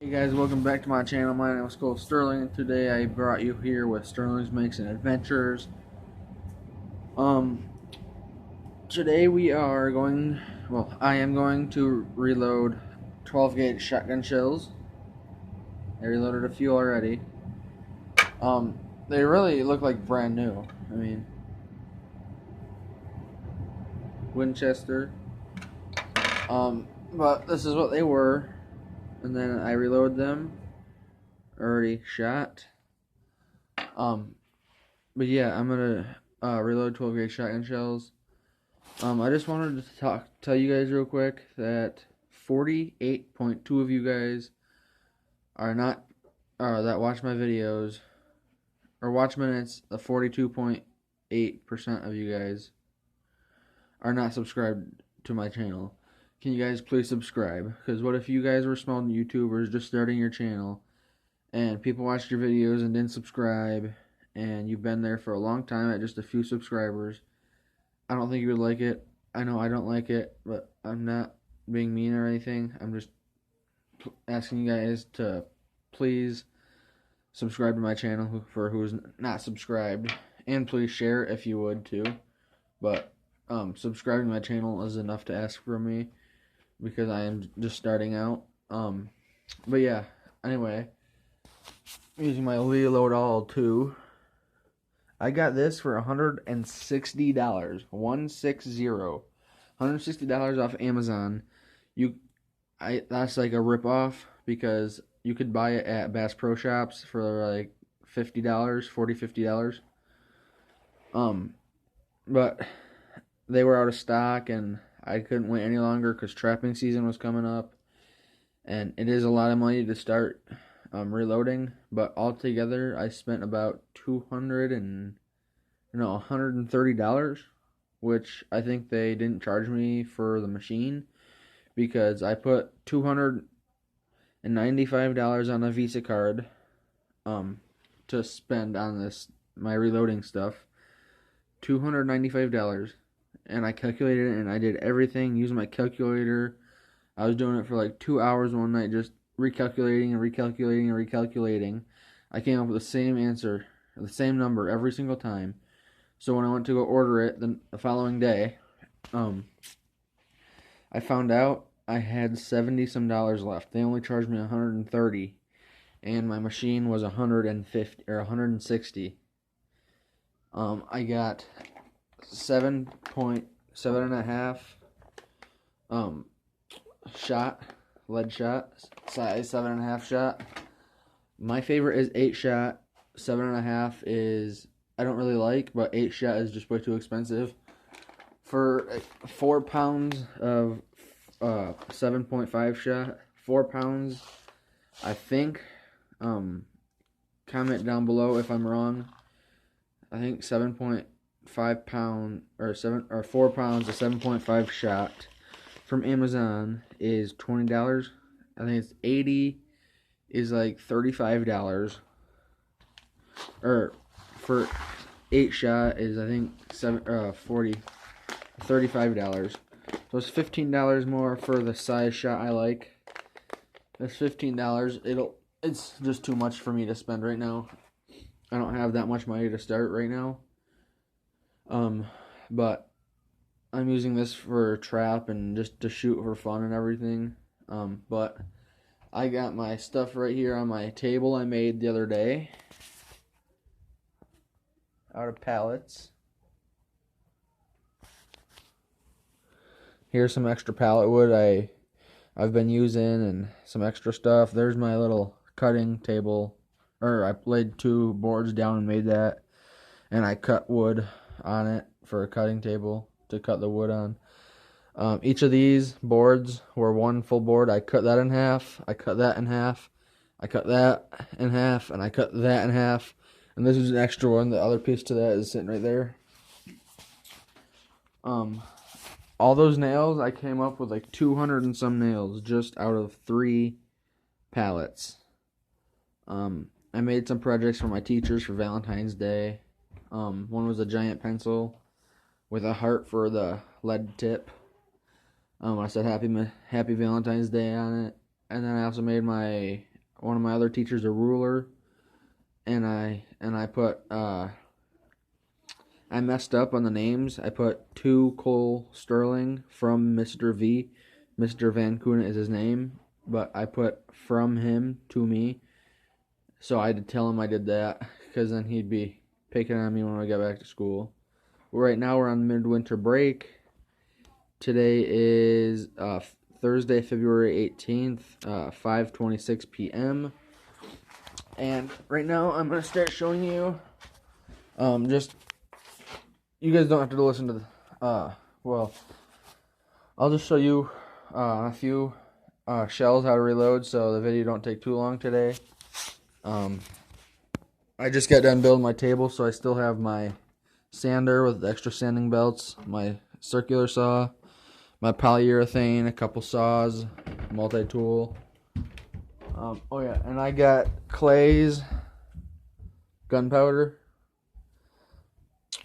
Hey guys, welcome back to my channel. My name is Cole Sterling, and today I brought you here with Sterling's Makes and Adventures. Um, Today we are going, I am going to reload 12 gauge shotgun shells. I reloaded a few already. They really look like brand new. I mean, Winchester. But this is what they were, and then I reload them. Already shot. But yeah, I'm gonna reload 12 gauge shotgun shells. I just wanted to tell you guys real quick that 48.2 of you guys are not, that watch my videos, or watch minutes, the 42.8% of you guys are not subscribed to my channel. Can you guys please subscribe? Because what if you guys were small YouTubers just starting your channel, and people watched your videos and didn't subscribe, and you've been there for a long time at just a few subscribers? I don't think you would like it. I know I don't like it, but I'm not being mean or anything. I'm just asking you guys to please subscribe to my channel for who's not subscribed, and please share if you would too. But subscribing to my channel is enough to ask from me because I am just starting out. But yeah. Anyway, I'm using my Reload All 2. I got this for $160. $160 off Amazon. That's like a ripoff because you could buy it at Bass Pro Shops for like $50, $50. But they were out of stock and I couldn't wait any longer because trapping season was coming up, and it is a lot of money to start reloading. But altogether, I spent about $130, which I think they didn't charge me for the machine because I put $295 on a Visa card to spend on my reloading stuff. $295, and I calculated it and I did everything using my calculator. I was doing it for like 2 hours one night, just recalculating and recalculating and recalculating. I came up with the same answer, the same number every single time. So when I went to go order it the following day, I found out I had 70 some dollars left. They only charged me 130, and my machine was 150 or 160. I got 7.7.5 shot, lead shot, size 7.5 shot. My favorite is 8 shot. 7.5 is I don't really like, but 8 shot is just way too expensive. For 4 pounds of 7.5 shot, 4 pounds, I think. Comment down below if I'm wrong. I think 7.5 pound or 4 pounds of 7.5 shot from Amazon is $20. I think it's 80 is like $35. Or for 8 shot is I think $35. So it's $15 more for the size shot I like. That's $15. It's just too much for me to spend right now. I don't have that much money to start right now. But I'm using this for trap and just to shoot for fun and everything. But I got my stuff right here on my table I made the other day out of pallets. Here's some extra pallet wood I've been using and some extra stuff. There's my little cutting table, or I laid 2 boards down and made that, and I cut wood on it for a cutting table to cut the wood on. Each of these boards were 1 full board. I cut that in half, I cut that in half, I cut that in half, and I cut that in half. And this is an extra one. The other piece to that is sitting right there. All those nails, I came up with like 200 and some nails just out of 3 pallets. I made some projects for my teachers for Valentine's Day. One was a giant pencil with a heart for the lead tip. I said Happy Valentine's Day on it. and then I also made one of my other teachers a ruler, and I put I messed up on the names. I put to Cole Sterling from Mr. V. Mr. Van Koon is his name, but I put from him to me. So I had to tell him I did that, because then he'd be picking on me when I get back to school. Right now we're on midwinter break. Today is Thursday, February 18th, 5:26 p.m. And right now I'm going to start showing you, just, you guys don't have to listen to the, well, I'll just show you a few shells how to reload, so the video don't take too long today. I just got done building my table, so I still have my sander with extra sanding belts, my circular saw, my polyurethane, a couple saws, multi-tool. Oh yeah, and I got Clay's gunpowder.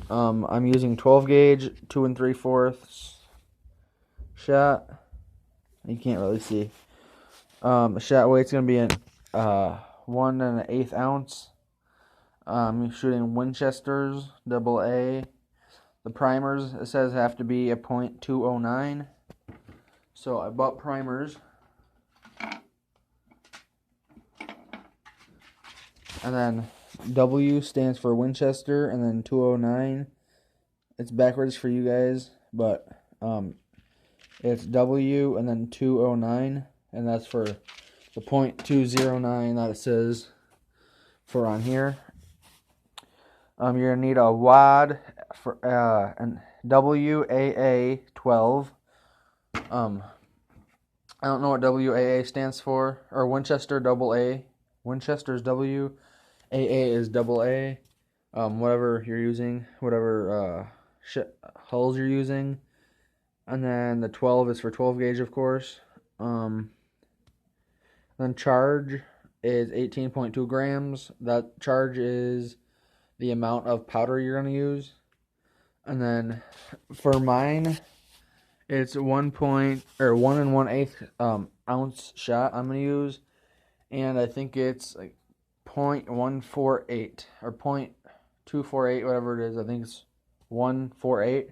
I'm using 12 gauge, 2 3/4 shot. You can't really see. The shot weight's gonna be 1 1/8 ounce. I'm shooting Winchesters, AA. The primers, it says, have to be a .209. So I bought primers. And then W stands for Winchester, and then 209. It's backwards for you guys, but it's W and then 209, and that's for the .209 that it says for on here. You're gonna need a wad for an WAA 12. I don't know what WAA stands for, or Winchester AA. Winchester's W, AA is AA. Whatever you're using, whatever hulls you're using, and then the 12 is for 12 gauge, of course. Then charge is 18.2 grams. That charge is the amount of powder you're going to use. And then for mine, it's 1 1/8 ounce shot I'm going to use. And I think it's like 0.148 or 0.248, whatever it is. I think it's 148.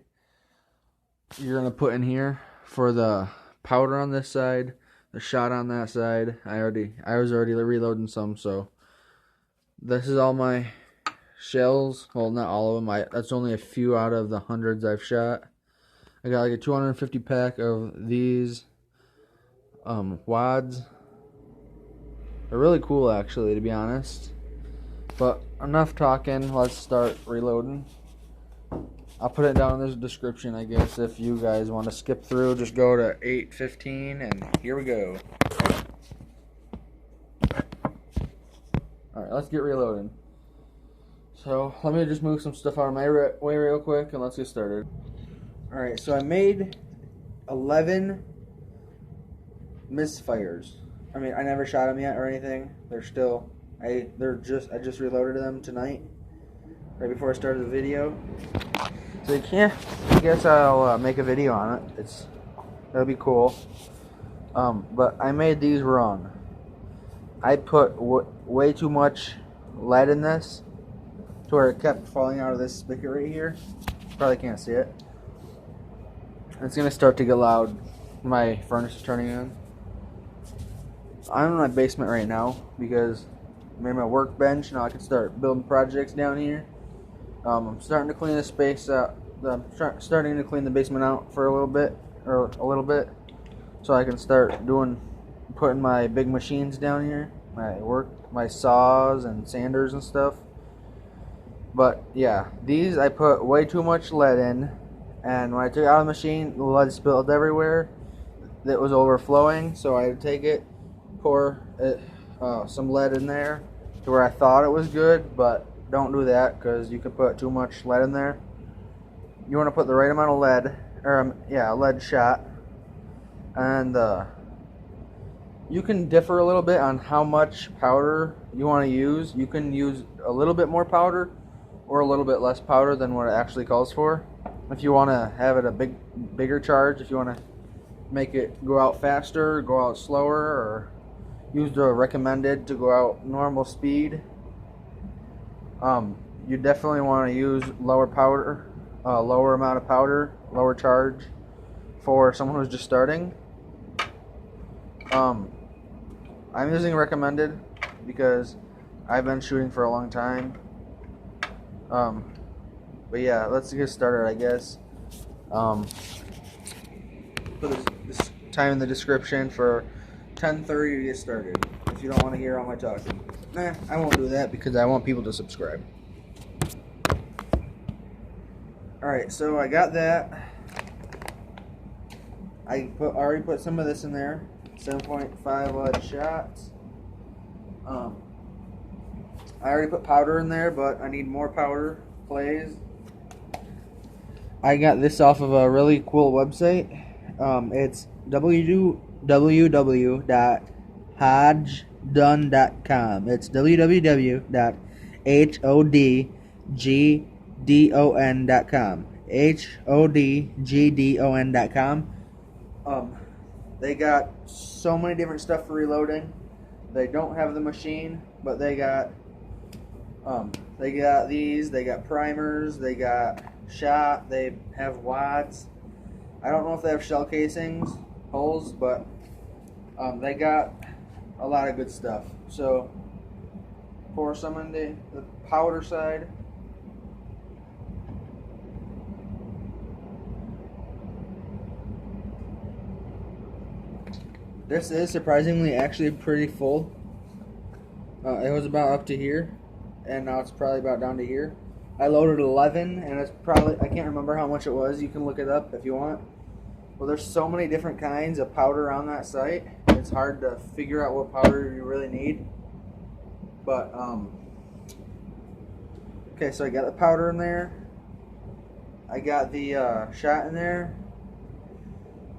You're going to put in here for the powder on this side, the shot on that side. I was already reloading some, so this is all my shells. Well, not all of them. That's only a few out of the hundreds I've shot. I got like a 250 pack of these wads. They're really cool, actually, to be honest. But enough talking. Let's start reloading. I'll put it down in the description, I guess. If you guys want to skip through, just go to 8:15, and here we go. Alright, let's get reloading. So, let me just move some stuff out of my way real quick, and let's get started. Alright, so I made 11 misfires. I mean, I never shot them yet or anything. They're still, I just reloaded them tonight, right before I started the video. So you can't, I guess I'll make a video on it. That'll be cool. But I made these wrong. I put way too much lead in this, to where it kept falling out of this spigot right here. Probably can't see it. It's gonna start to get loud. My furnace is turning on. I'm in my basement right now because I made my workbench. Now I can start building projects down here. I'm starting to clean the space out. I'm starting to clean the basement out for a little bit, so I can start putting my big machines down here, my saws and sanders and stuff. But yeah, these I put way too much lead in, and when I took it out of the machine, the lead spilled everywhere. It was overflowing, so I had to take it, pour some lead in there to where I thought it was good, but don't do that because you can put too much lead in there. You want to put the right amount of lead, or lead shot, and you can differ a little bit on how much powder you want to use. You can use a little bit more powder or a little bit less powder than what it actually calls for. If you want to have it a bigger charge, if you want to make it go out faster, go out slower, or use the recommended to go out normal speed. You definitely want to use lower powder, lower amount of powder, lower charge for someone who's just starting. I'm using recommended because I've been shooting for a long time. But yeah, let's get started, I guess. Put this time in the description for 10:30 to get started. If you don't want to hear all my talking, I won't do that because I want people to subscribe. All right, so I got that. I already put some of this in there. 7.5 lead shots. I already put powder in there, but I need more powder plays. I got this off of a really cool website. It's www.hodgdon.com. It's www.hodgdon.com. hodgdon.com. They got so many different stuff for reloading. They don't have the machine, but they got these. They got primers. They got shot. They have wads. I don't know if they have shell casings, holes, but they got a lot of good stuff. So pour some in the powder side. This is surprisingly actually pretty full. It was about up to here, and now it's probably about down to here. I loaded 11, and it's probably, I can't remember how much it was. You can look it up if you want. Well, there's so many different kinds of powder on that site. It's hard to figure out what powder you really need. But, okay, so I got the powder in there. I got the shot in there.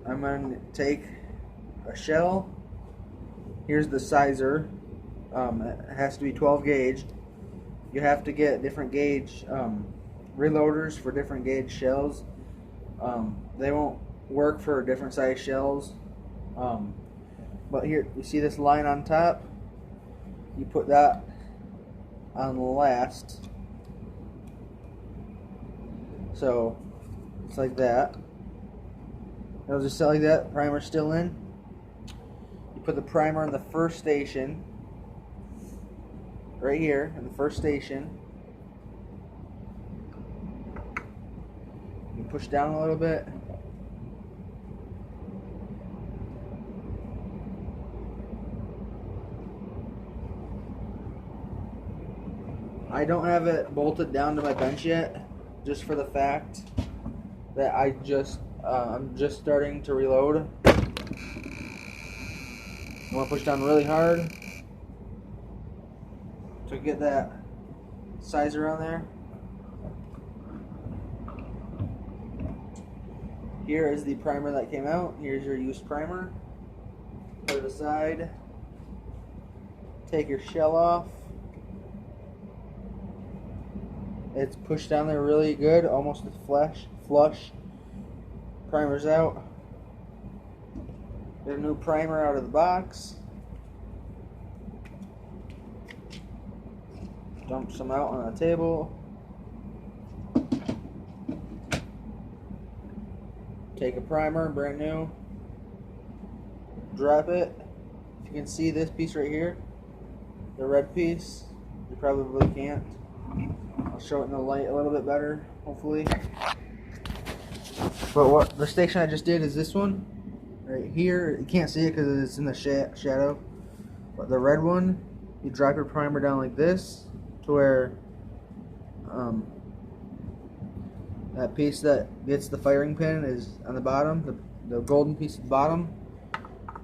I'm going to take a shell. Here's the sizer. It has to be 12 gauge. You have to get different gauge reloaders for different gauge shells. They won't work for different size shells. But here, you see this line on top? You put that on last. So it's like that. It'll just sit like that. Primer's still in. Put the primer in the first station, right here in the first station. You push down a little bit. I don't have it bolted down to my bench yet, just for the fact that I'm just starting to reload. I want to push down really hard to get that sizer on there. Here is the primer that came out. Here's your used primer. Put it aside. Take your shell off. It's pushed down there really good, almost flush. Primer's out. Get a new primer out of the box. Dump some out on the table. Take a primer, brand new. Drop it. If you can see this piece right here, the red piece, you probably can't. I'll show it in the light a little bit better, hopefully. But what the station I just did is this one. Right here, you can't see it because it's in the shadow. But the red one, you drop your primer down like this to where that piece that gets the firing pin is on the bottom, the golden piece at the bottom.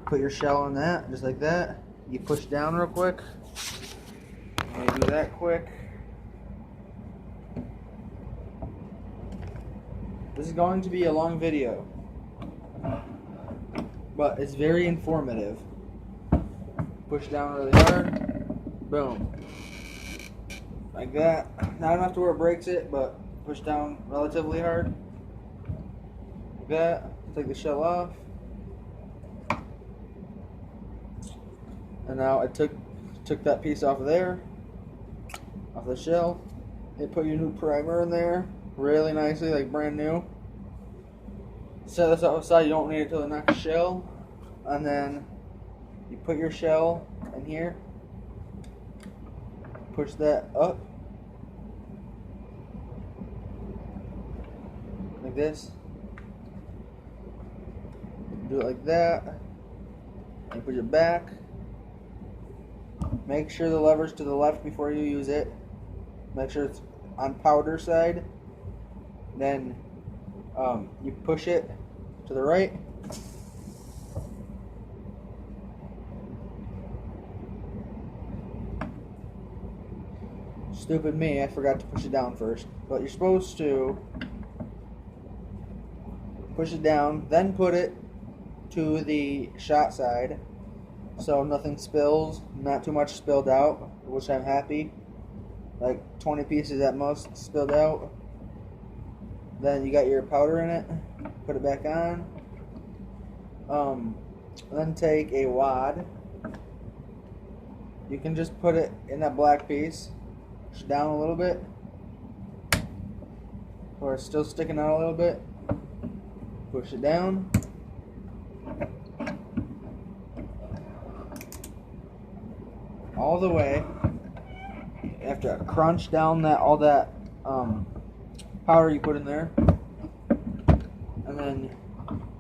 Put your shell on that, just like that. You push down real quick. And you do that quick. This is going to be a long video, but it's very informative. Push down really hard. Boom. Like that. Not enough to where it breaks it, but push down relatively hard. Like that. Take the shell off. And now I took that piece off of there, off the shell. You put your new primer in there really nicely, like brand new. Set this outside, you don't need it till the next shell. And then you put your shell in here, push that up like this, do it like that, and push it back. Make sure the lever's to the left before you use it. Make sure it's on powder side. Then you push it to the right. Stupid me, I forgot to push it down first. But you're supposed to push it down, then put it to the shot side so nothing spills, not too much spilled out, which I'm happy. Like 20 pieces at most spilled out. Then you got your powder in it, put it back on. Then take a wad. You can just put it in that black piece, push it down a little bit, or it's still sticking out a little bit. Push it down. All the way. You have to crunch down all that powder you put in there, and then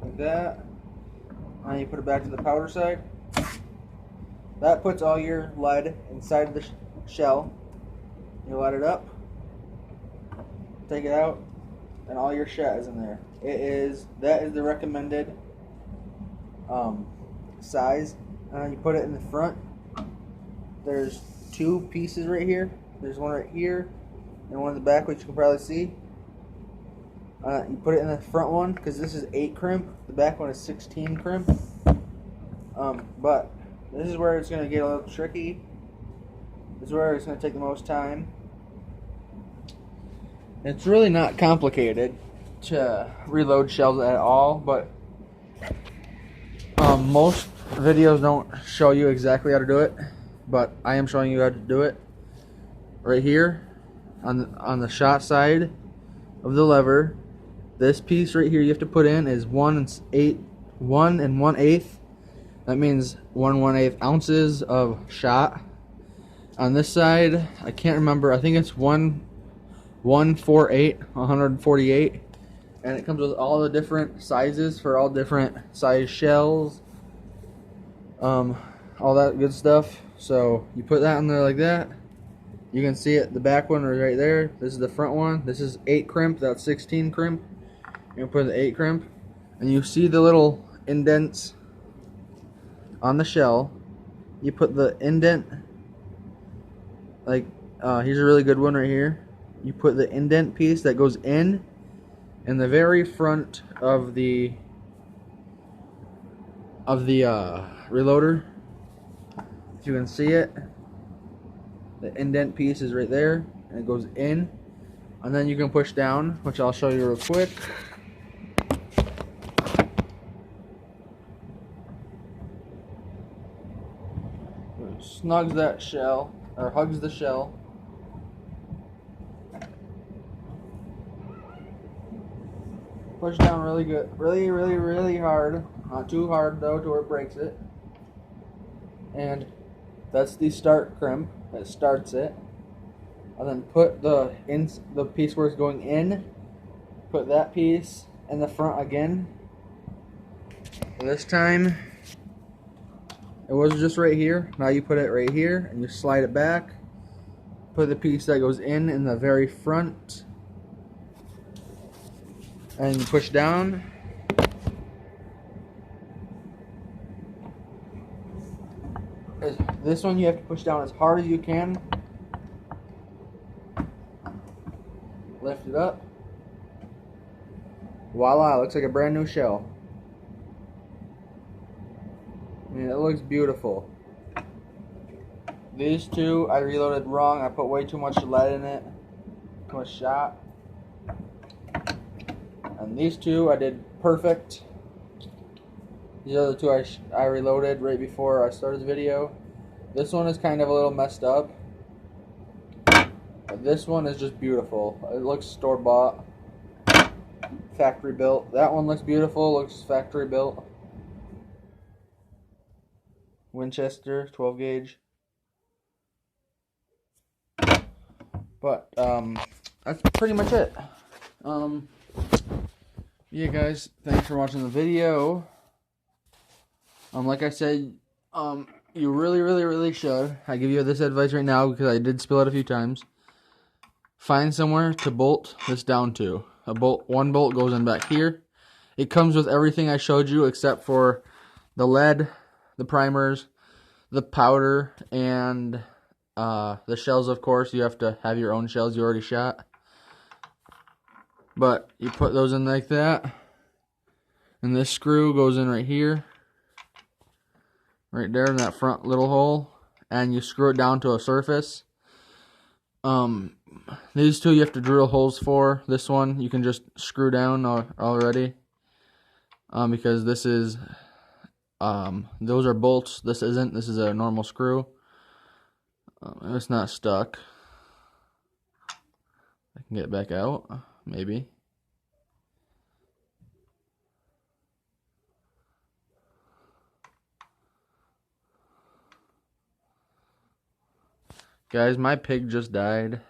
like that, and you put it back to the powder side. That puts all your lead inside the shell. You light it up, take it out, and all your shot is in there. That is the recommended size. You put it in the front. There's two pieces right here. There's one right here and one in the back, which you can probably see. You put it in the front one because this is 8 crimp. The back one is 16 crimp. But this is where it's going to get a little tricky. This is where it's going to take the most time. It's really not complicated to reload shells at all, but most videos don't show you exactly how to do it. But I am showing you how to do it right here on the shot side of the lever. This piece right here you have to put in is 1 1/8. That means 1 1/8 ounces of shot. On this side, I can't remember. I think it's 148, and it comes with all the different sizes for all different size shells. All that good stuff. So you put that in there like that. You can see it, the back one is right there. This is the front one. This is 8 crimp, that's 16 crimp. You're gonna put the 8 crimp, and you see the little indents on the shell. You put the indent, like here's a really good one right here. You put the indent piece that goes in the very front of the reloader. If you can see it, the indent piece is right there, and it goes in, and then you can push down, which I'll show you real quick. It snugs that shell, or hugs the shell. Push down really good, really hard, not too hard though to where it breaks it. And that's the start crimp that starts it. And then put the piece where it's going in, put that piece in the front again. This time it was just right here. Now you put it right here and you slide it back. Put the piece that goes in the very front, and you push down. This one you have to push down as hard as you can. Lift it up. Voila, looks like a brand new shell. I mean, it looks beautiful. These two I reloaded wrong. I put way too much lead in it. Too much shot. And these two I did perfect. These other two I reloaded right before I started the video. This one is kind of a little messed up. But this one is just beautiful. It looks store-bought. Factory built. That one looks beautiful. Looks factory built. Winchester 12 gauge. But that's pretty much it. Yeah, guys, thanks for watching the video. Like I said, you really should. I give you this advice right now because I did spill it a few times. Find somewhere to bolt this down to. One bolt goes in back here. It comes with everything I showed you except for the lead, the primers, the powder, and the shells. Of course, you have to have your own shells you already shot. But you put those in like that, and this screw goes in right here, right there in that front little hole, and you screw it down to a surface. These two you have to drill holes for. This one you can just screw down already, because this is those are bolts. This isn't. This is a normal screw. It's not stuck. I can get it back out, maybe. Guys, my pig just died.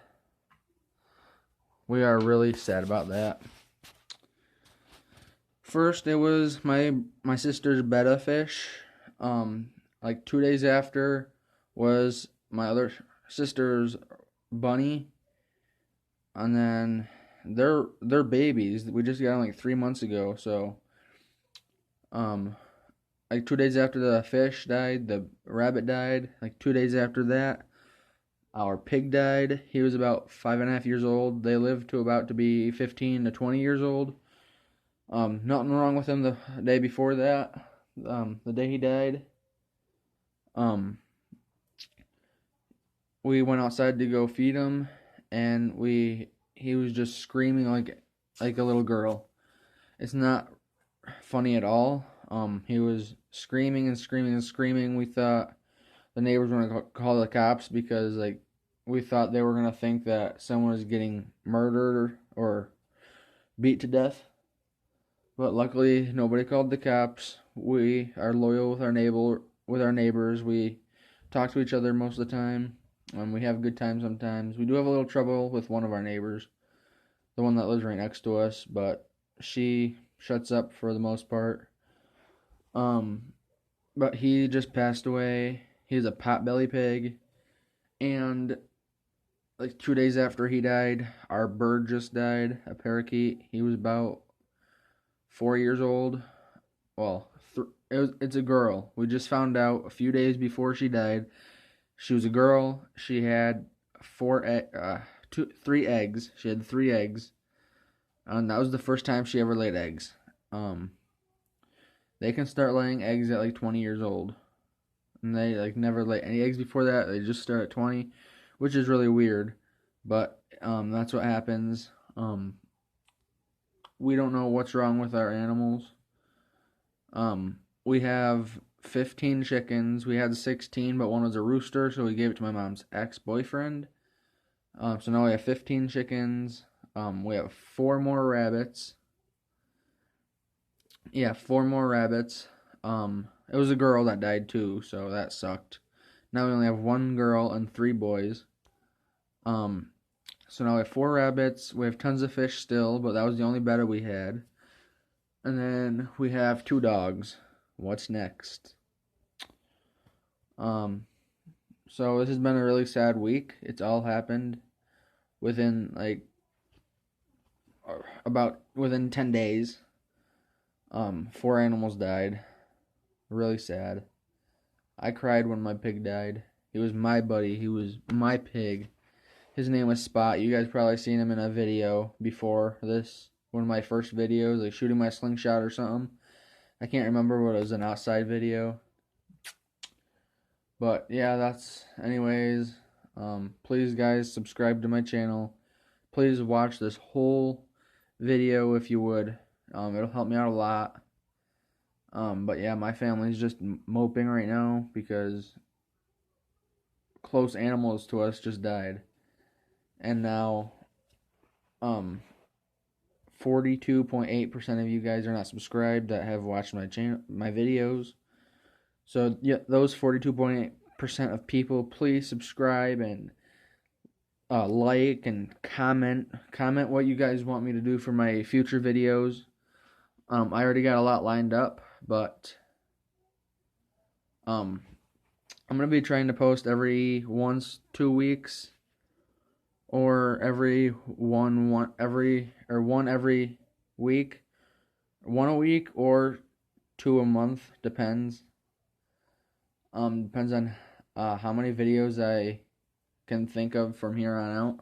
We are really sad about that. First, it was my sister's betta fish. Like 2 days after was my other sister's bunny, and then they're babies. We just got them like 3 months ago. So, like 2 days after the fish died, the rabbit died. Like 2 days after that, our pig died. He was about 5.5 years old. They lived to about to be 15 to 20 years old. Nothing wrong with him the day before that. The day he died. We went outside to go feed him, and he was just screaming like a little girl. It's not funny at all. He was screaming and screaming and screaming. We thought the neighbors were gonna call the cops because we thought they were gonna think that someone was getting murdered or beat to death. But luckily, nobody called the cops. We are loyal with our neighbors. We talk to each other most of the time. We have a good time sometimes. We do have a little trouble with one of our neighbors, the one that lives right next to us, but she shuts up for the most part. But he just passed away. He's a potbelly pig, and like 2 days after he died, our bird just died, a parakeet. He was about 4 years old. Well, it's a girl. We just found out a few days before she died. She was a girl. She had 3 eggs. She had 3 eggs, and that was the first time she ever laid eggs. They can start laying eggs at like 20 years old, and they like never lay any eggs before that. They just start at 20, which is really weird, but that's what happens. We don't know what's wrong with our animals. We have 15 chickens. We had 16, but one was a rooster, so we gave it to my mom's ex-boyfriend. So now we have 15 chickens. We have 4 more rabbits. Yeah, 4 more rabbits. It was a girl that died too, so that sucked. Now we only have 1 girl and 3 boys. So now we have 4 rabbits. We have tons of fish still, but that was the only betta we had. And then we have 2 dogs. What's next? So this has been a really sad week. It's all happened within within 10 days. 4 animals died. Really sad. I cried when my pig died. He was my buddy. He was my pig. His name was Spot. You guys probably seen him in a video before this. One of my first videos, like shooting my slingshot or something. I can't remember, but it was an outside video. But yeah, anyways, please guys, subscribe to my channel. Please watch this whole video if you would. It'll help me out a lot. But yeah, my family's just moping right now because close animals to us just died. And now 42.8% of you guys are not subscribed that have watched my videos. So yeah, those 42.8% of people, please subscribe and like and comment what you guys want me to do for my future videos. I already got a lot lined up, but I'm gonna be trying to post every 2 weeks, or every one every week, one a week or 2 a month, depends. Depends on how many videos I can think of from here on out.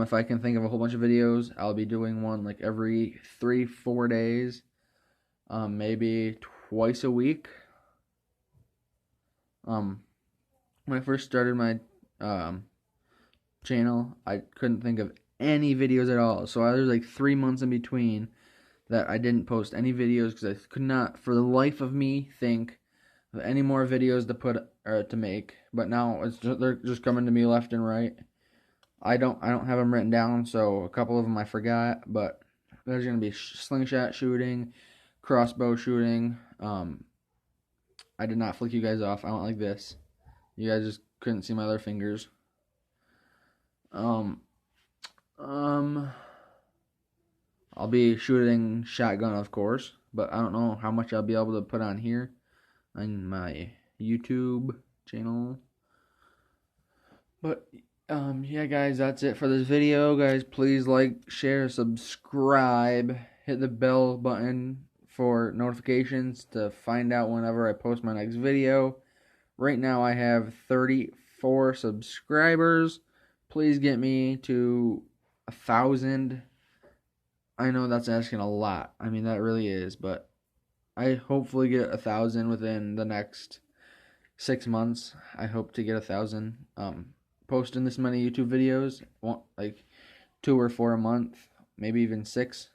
If I can think of a whole bunch of videos, I'll be doing one like every 3-4 days, maybe twice a week. When I first started my channel, I couldn't think of any videos at all. So there was like 3 months in between that I didn't post any videos because I could not, for the life of me, think of any more videos to put or to make. But now they're just coming to me left and right. I don't have them written down, so a couple of them I forgot. But there's gonna be slingshot shooting, crossbow shooting. I did not flick you guys off. I went like this. You guys just couldn't see my other fingers. I'll be shooting shotgun, of course, but I don't know how much I'll be able to put on here on my YouTube channel. But yeah, guys, that's it for this video. Guys, please like, share, subscribe, hit the bell button for notifications to find out whenever I post my next video. Right now I have 34 subscribers. Please get me to 1,000. I know that's asking a lot. I mean, that really is, but I hopefully get 1,000 within the next 6 months. I hope to get 1,000. Posting this many YouTube videos, like 2 or 4 a month, maybe even 6.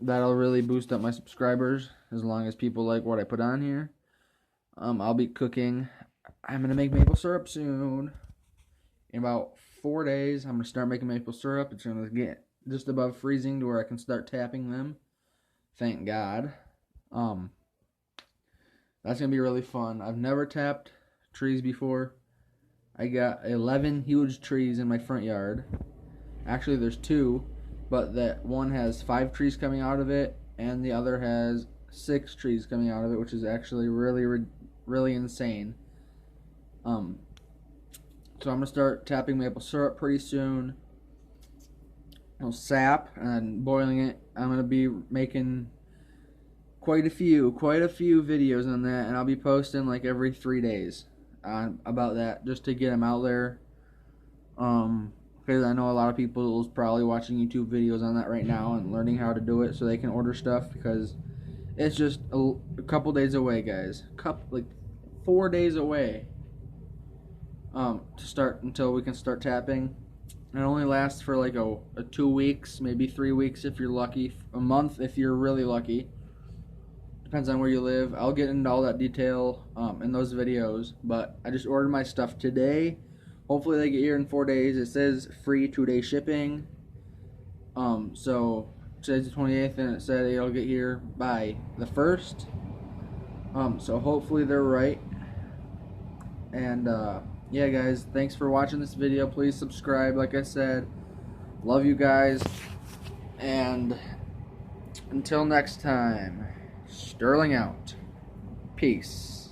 That'll really boost up my subscribers as long as people like what I put on here. I'll be cooking. I'm gonna make maple syrup soon. In about 4 days, I'm gonna start making maple syrup. It's gonna get just above freezing to where I can start tapping them. Thank God. That's gonna be really fun. I've never tapped trees before. I got 11 huge trees in my front yard. Actually, there's 2, but that one has 5 trees coming out of it, and the other has 6 trees coming out of it, which is actually really insane. So I'm gonna start tapping maple syrup pretty soon. Sap and boiling it. I'm gonna be making quite a few videos on that, and I'll be posting like every 3 days about that, just to get them out there. Because I know a lot of people is probably watching YouTube videos on that right now and learning how to do it so they can order stuff, because it's just a couple days away, guys. Like 4 days away to start, until we can start tapping. It only lasts for like a 2 weeks, maybe 3 weeks if you're lucky, a month if you're really lucky. Depends on where you live. I'll get into all that detail in those videos, but I just ordered my stuff today. Hopefully they get here in 4 days. It says free 2-day shipping. So today's the 28th, and it said it'll get here by the 1st. So hopefully they're right. And yeah, guys, thanks for watching this video. Please subscribe, like I said. Love you guys. And until next time, Sterling out. Peace.